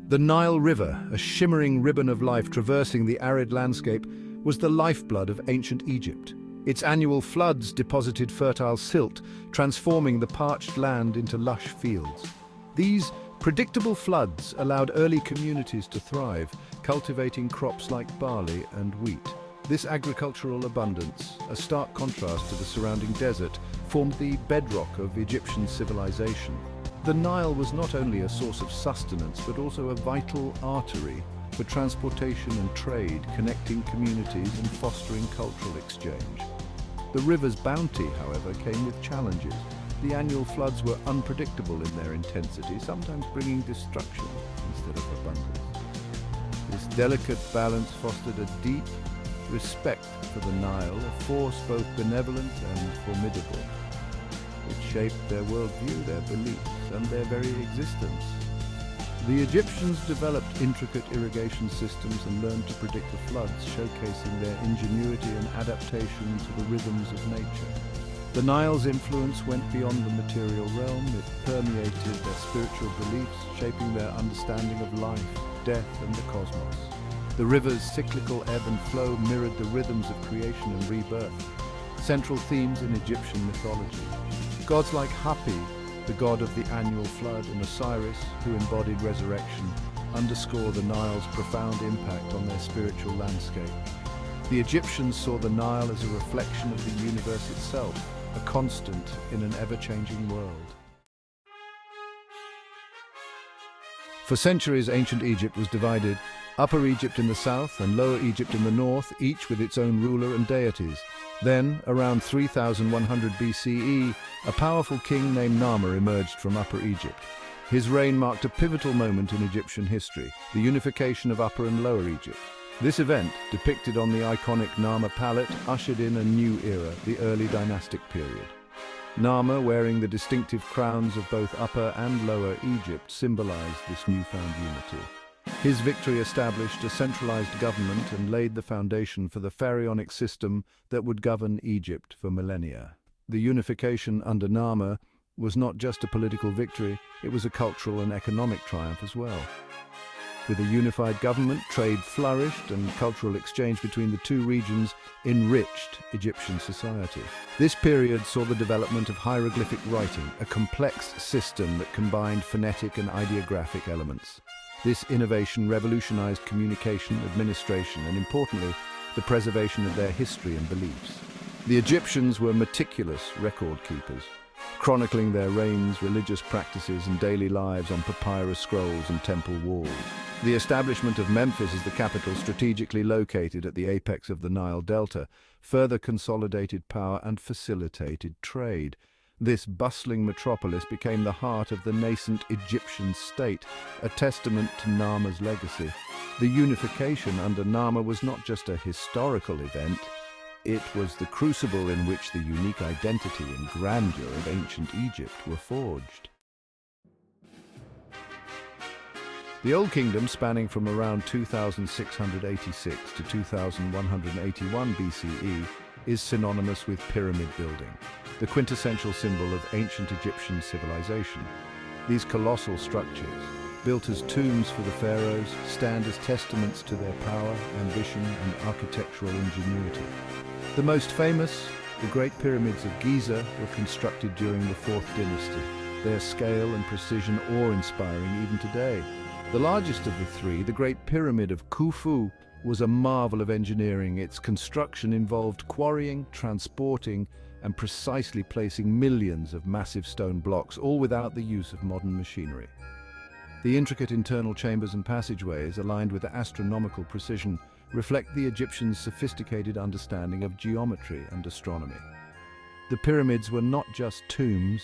The Nile River, a shimmering ribbon of life traversing the arid landscape, was the lifeblood of ancient Egypt. Its annual floods deposited fertile silt, transforming the parched land into lush fields. These predictable floods allowed early communities to thrive, cultivating crops like barley and wheat. This agricultural abundance, a stark contrast to the surrounding desert, formed the bedrock of Egyptian civilization. The Nile was not only a source of sustenance, but also a vital artery for transportation and trade, connecting communities and fostering cultural exchange. The river's bounty, however, came with challenges. The annual floods were unpredictable in their intensity, sometimes bringing destruction instead of abundance. This delicate balance fostered a deep respect for the Nile, a force both benevolent and formidable. It shaped their worldview, their beliefs, and their very existence. The Egyptians developed intricate irrigation systems and learned to predict the floods, showcasing their ingenuity and adaptation to the rhythms of nature. The Nile's influence went beyond the material realm. It permeated their spiritual beliefs, shaping their understanding of life, death, and the cosmos. The river's cyclical ebb and flow mirrored the rhythms of creation and rebirth, central themes in Egyptian mythology. Gods like Hapi, the god of the annual flood, and Osiris, who embodied resurrection, underscore the Nile's profound impact on their spiritual landscape. The Egyptians saw the Nile as a reflection of the universe itself, a constant in an ever-changing world. For centuries, ancient Egypt was divided: Upper Egypt in the south and Lower Egypt in the north, each with its own ruler and deities. Then, around 3100 BCE, a powerful king named Narmer emerged from Upper Egypt. His reign marked a pivotal moment in Egyptian history, the unification of Upper and Lower Egypt. This event, depicted on the iconic Narmer palette, ushered in a new era, the early dynastic period. Narmer, wearing the distinctive crowns of both Upper and Lower Egypt, symbolized this newfound unity. His victory established a centralized government and laid the foundation for the pharaonic system that would govern Egypt for millennia. The unification under Narmer was not just a political victory, it was a cultural and economic triumph as well. With a unified government, trade flourished and cultural exchange between the two regions enriched Egyptian society. This period saw the development of hieroglyphic writing, a complex system that combined phonetic and ideographic elements. This innovation revolutionized communication, administration, and importantly, the preservation of their history and beliefs. The Egyptians were meticulous record keepers, chronicling their reigns, religious practices, and daily lives on papyrus scrolls and temple walls. The establishment of Memphis as the capital, strategically located at the apex of the Nile Delta, further consolidated power and facilitated trade. This bustling metropolis became the heart of the nascent Egyptian state, a testament to Narmer's legacy. The unification under Narmer was not just a historical event, it was the crucible in which the unique identity and grandeur of ancient Egypt were forged. The Old Kingdom, spanning from around 2686 to 2181 BCE, is synonymous with pyramid building, the quintessential symbol of ancient Egyptian civilization. These colossal structures, built as tombs for the pharaohs, stand as testaments to their power, ambition, and architectural ingenuity. The most famous, the Great Pyramids of Giza, were constructed during the 4th dynasty. Their scale and precision awe-inspiring even today. The largest of the three, the Great Pyramid of Khufu, was a marvel of engineering. Its construction involved quarrying, transporting, and precisely placing millions of massive stone blocks, all without the use of modern machinery. The intricate internal chambers and passageways, aligned with astronomical precision, reflect the Egyptians' sophisticated understanding of geometry and astronomy. The pyramids were not just tombs,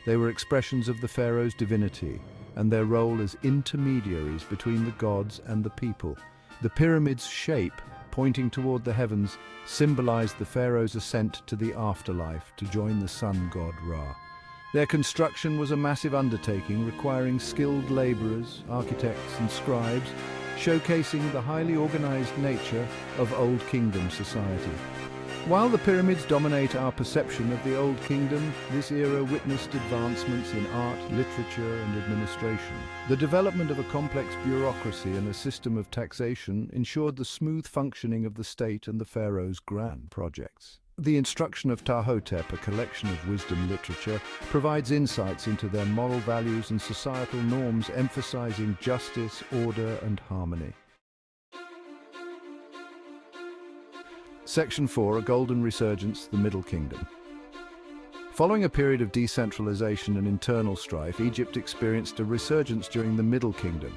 they were expressions of the pharaoh's divinity and their role as intermediaries between the gods and the people. The pyramid's shape, pointing toward the heavens, symbolized the pharaoh's ascent to the afterlife to join the sun god Ra. Their construction was a massive undertaking requiring skilled laborers, architects, and scribes, showcasing the highly organized nature of Old Kingdom society. While the pyramids dominate our perception of the Old Kingdom, this era witnessed advancements in art, literature, and administration. The development of a complex bureaucracy and a system of taxation ensured the smooth functioning of the state and the pharaoh's grand projects. The instruction of Ptahhotep, a collection of wisdom literature, provides insights into their moral values and societal norms, emphasizing justice, order, and harmony. Section 4, A Golden Resurgence, the Middle Kingdom. Following a period of decentralization and internal strife, Egypt experienced a resurgence during the Middle Kingdom,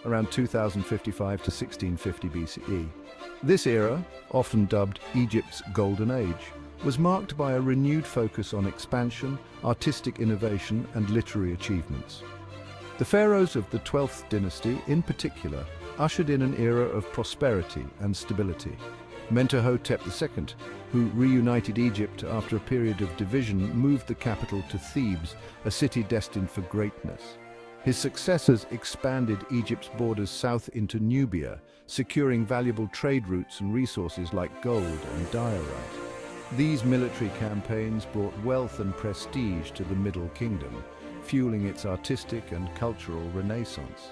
around 2055 to 1650 BCE. This era, often dubbed Egypt's Golden Age, was marked by a renewed focus on expansion, artistic innovation, and literary achievements. The pharaohs of the 12th dynasty, in particular, ushered in an era of prosperity and stability. Mentuhotep II, who reunited Egypt after a period of division, moved the capital to Thebes, a city destined for greatness. His successors expanded Egypt's borders south into Nubia, securing valuable trade routes and resources like gold and diorite. These military campaigns brought wealth and prestige to the Middle Kingdom, fueling its artistic and cultural renaissance.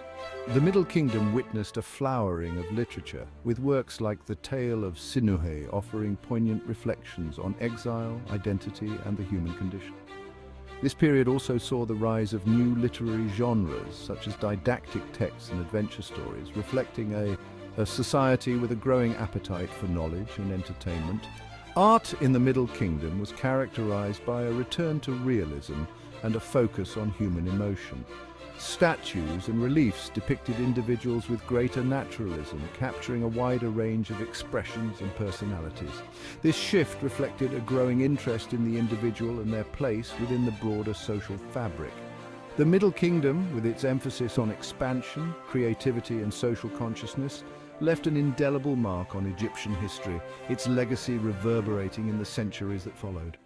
The Middle Kingdom witnessed a flowering of literature, with works like The Tale of Sinuhe offering poignant reflections on exile, identity, and the human condition. This period also saw the rise of new literary genres, such as didactic texts and adventure stories, reflecting a society with a growing appetite for knowledge and entertainment. Art in the Middle Kingdom was characterized by a return to realism and a focus on human emotion. Statues and reliefs depicted individuals with greater naturalism, capturing a wider range of expressions and personalities. This shift reflected a growing interest in the individual and their place within the broader social fabric. The Middle Kingdom, with its emphasis on expansion, creativity, and social consciousness, left an indelible mark on Egyptian history, its legacy reverberating in the centuries that followed.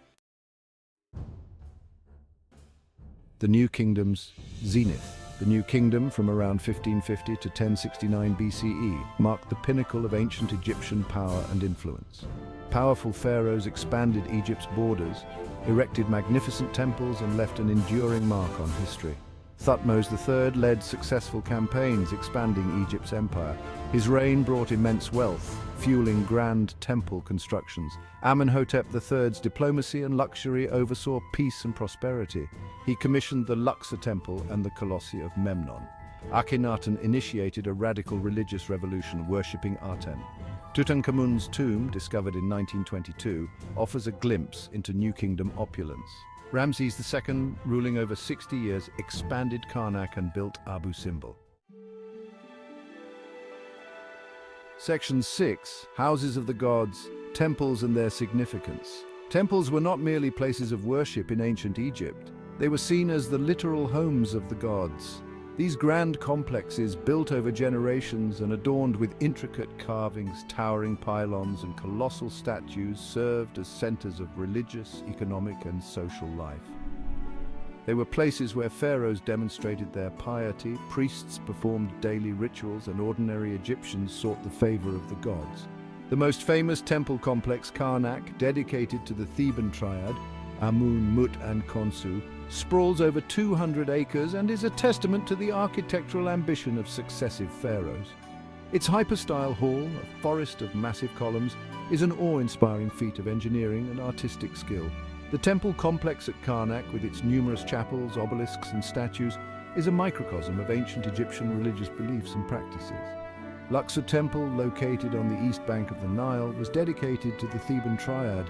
The New Kingdom's zenith. The New Kingdom, from around 1550 to 1069 BCE, marked the pinnacle of ancient Egyptian power and influence. Powerful pharaohs expanded Egypt's borders, erected magnificent temples, and left an enduring mark on history. Thutmose III led successful campaigns expanding Egypt's empire. His reign brought immense wealth, fueling grand temple constructions. Amenhotep III's diplomacy and luxury oversaw peace and prosperity. He commissioned the Luxor Temple and the Colossi of Memnon. Akhenaten initiated a radical religious revolution worshipping Aten. Tutankhamun's tomb, discovered in 1922, offers a glimpse into New Kingdom opulence. Ramses II, ruling over 60 years, expanded Karnak and built Abu Simbel. Section 6, Houses of the Gods, Temples and Their Significance. Temples were not merely places of worship in ancient Egypt. They were seen as the literal homes of the gods. These grand complexes, built over generations and adorned with intricate carvings, towering pylons, and colossal statues, served as centers of religious, economic, and social life. They were places where pharaohs demonstrated their piety, priests performed daily rituals, and ordinary Egyptians sought the favor of the gods. The most famous temple complex, Karnak, dedicated to the Theban triad, Amun, Mut, and Khonsu, sprawls over 200 acres and is a testament to the architectural ambition of successive pharaohs. Its hyper-style hall, a forest of massive columns, is an awe-inspiring feat of engineering and artistic skill. The temple complex at Karnak, with its numerous chapels, obelisks, and statues, is a microcosm of ancient Egyptian religious beliefs and practices. Luxor Temple, located on the east bank of the Nile, was dedicated to the Theban triad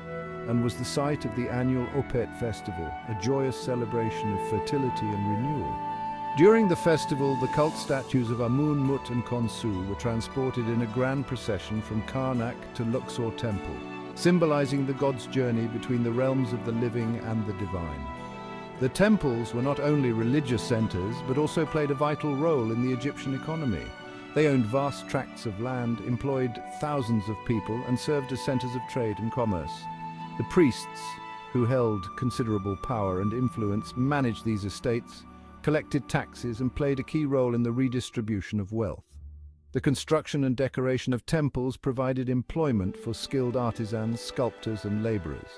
and was the site of the annual Opet festival, a joyous celebration of fertility and renewal. During the festival, the cult statues of Amun, Mut, and Khonsu were transported in a grand procession from Karnak to Luxor Temple, symbolizing the god's journey between the realms of the living and the divine. The temples were not only religious centers, but also played a vital role in the Egyptian economy. They owned vast tracts of land, employed thousands of people, and served as centers of trade and commerce. The priests, who held considerable power and influence, managed these estates, collected taxes, and played a key role in the redistribution of wealth. The construction and decoration of temples provided employment for skilled artisans, sculptors, and laborers.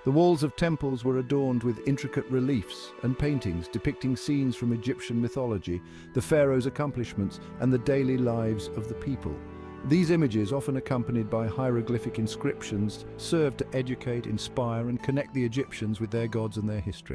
The walls of temples were adorned with intricate reliefs and paintings depicting scenes from Egyptian mythology, the pharaohs' accomplishments, and the daily lives of the people. These images, often accompanied by hieroglyphic inscriptions, served to educate, inspire, and connect the Egyptians with their gods and their history.